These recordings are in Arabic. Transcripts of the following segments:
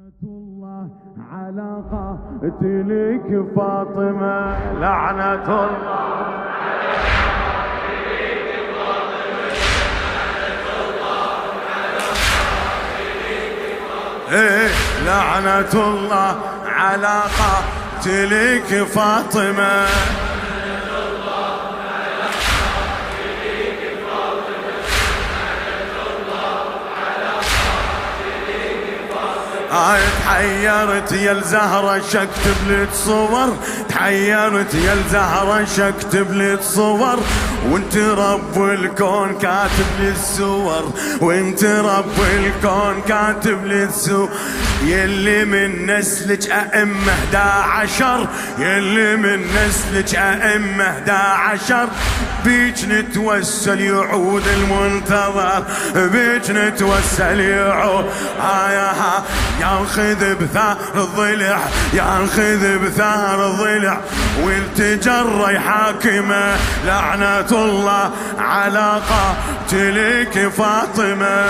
الله على قاتلك فاطمة، لعنة الله على قاتلك فاطمة، لعنة الله على قاتلك فاطمة. تحيرت يا الزهرة شكتب لك صور، تحيرت يا الزهرة شكتب لك صور، وانت رب الكون كاتب لي السور، وانت رب الكون كاتب لي السور. يلي من نسلك أئمة 11، يلي من نسلك أئمة 11، بيك نتوسل يعود المنتظر، بيك نتوسل يعود. ياخذ بثار الضلع، ياخذ بثار الضلع، والتجرى حاكمه، لعنة الله على قاتلك فاطمة.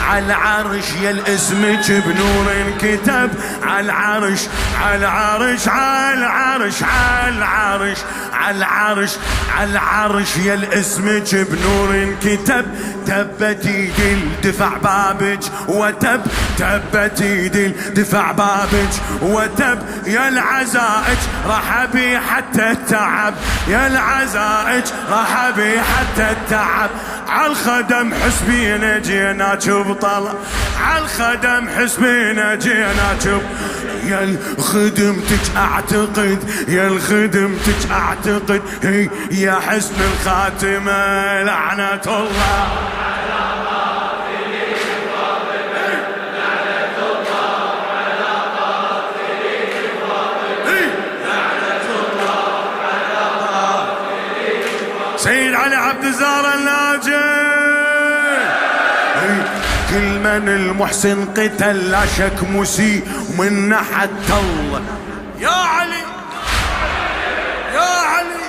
على العرش يا الاسمك بنور انكتب، على العرش على العرش على العرش على العرش على العرش على العرش يا الاسمك بنور انكتب. تبت يدي الدفع بابك وتب، تبت يدي الدفع بابك وتب. يا العزائج راح بي حتى التعب، يا العزائج راح بي حتى التعب. عالخدم حسبينا جينا بطلع، عالخدم حسبينا جينا يا الخدمتك اعتقد، يا الخدمتك اعتقد هي يا حسن الخاتمة، لعنة الله على قاتلك فاطمة، لعنة الله على قاتلك فاطمة، لعنة الله على قاتلك فاطمة. سيد علي عبد الزهر الناجي. كل من المحسن قتل لا شك مسيء ومن حتى الله. يا علي يا علي،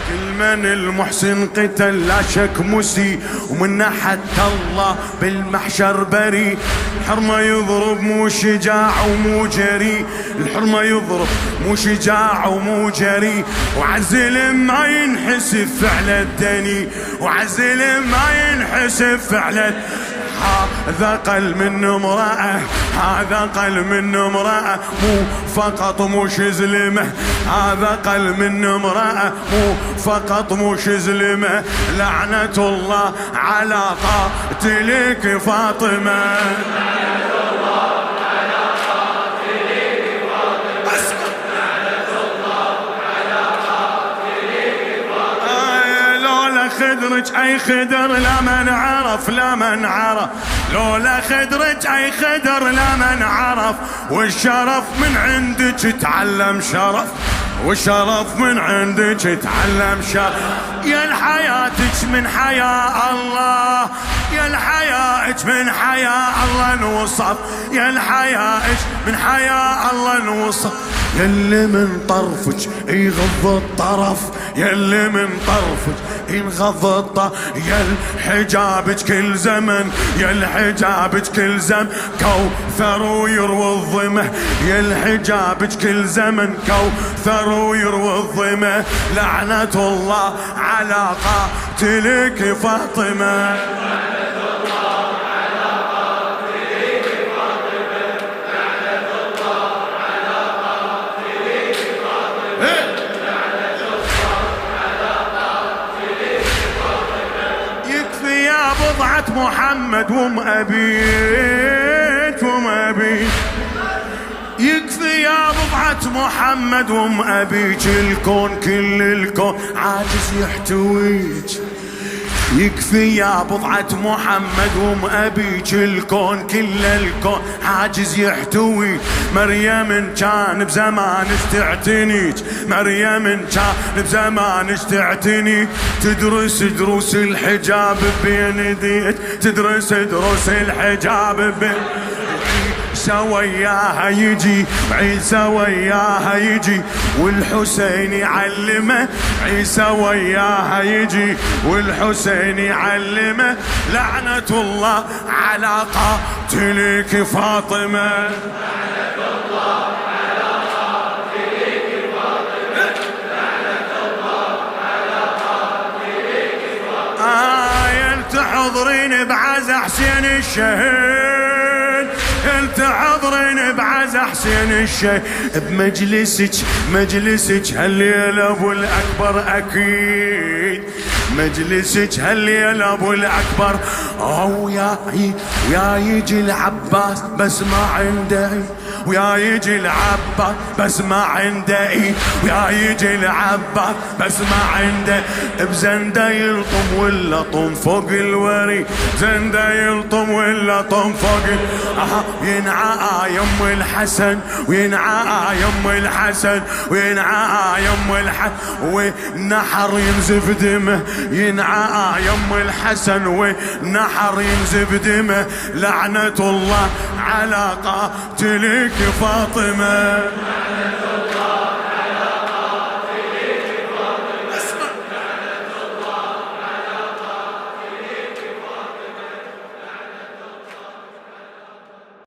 كل من المحسن قتل لا شك مسيء ومن حتى الله. بالمحشر بريء، الحرمة يضرب مو شجاع ومو جري، الحرمة يضرب مو شجاع ومو جري. وعزل ما ينحسب فعل الدني، وعزل ما ينحسب فعل. هذا قل من امرأة، هذا قل من امرأة، مو فقط مش زلمة، هذا قل من امرأة مو فقط مش زلمة، لعنة الله على قاتلك فاطمة. خدرج اي خدر لا من عرف، لا من عرف، لولا خدرج اي خدر لا من عرف. والشرف من عندك تعلم شرف، والشرف من عندك تعلم شرف. يا الحياتك من حياة الله، يا الحياتك من حياة الله نوصف، يا الحياتك من حياة الله نوصف. يلي من طرفك يغض الطرف، يلي من طرفك ينغض الطرف. يا الحجابك كل زمن، يا الحجابك كل زمن كوثر ويروي الظمه، يا الحجابك كل زمن كوثر ويروي الظمه، لعنة الله على قاتلك فاطمة. بضعة محمد ومأبيت ومأبيت، يكفي يا بضعة محمد ومأبيت. الكون كل الكون عاجز يحتويك، يكفي يا بضعة محمد ومأبيك الكون كل الكون حاجز يحتوي. مريم كان بزمانك تعتنيك، مريم كان بزمانك تعتني، تدرس دروس الحجاب بين يديك، تدرس دروس الحجاب بين عيسى وياها يجي، عيسى وياها يجي والحسين يعلمه، عيسى وياها يجي والحسين يعلمه. لعنة الله على قاتلك فاطمة، لعنة الله على قاتلك فاطمة، لعنة الله على قاتلك فاطمة. تحضرين بعزا حسين الشهيد، انت حضرين بعزا حسين الشهيد بمجلسك، مجلسك هالليل ابو الاكبر اكيد، مجلسك هالليل ابو الاكبر. ويا يجي العباس بس ما عنده، ويا يجي العباس بس ما عنده، ويا يجي العباس بس ما عنده. بزنده يلطم ولا طم فوق الوري، زنده يلطم ولا طم فوق ينعى يم الحسن، وينعى يم الحسن، وينعى يم الحسن والنحر ينزف دمه، ينعى يم الحسن والنحر ينزف دمه. لعنة الله على قاتلك فاطمة.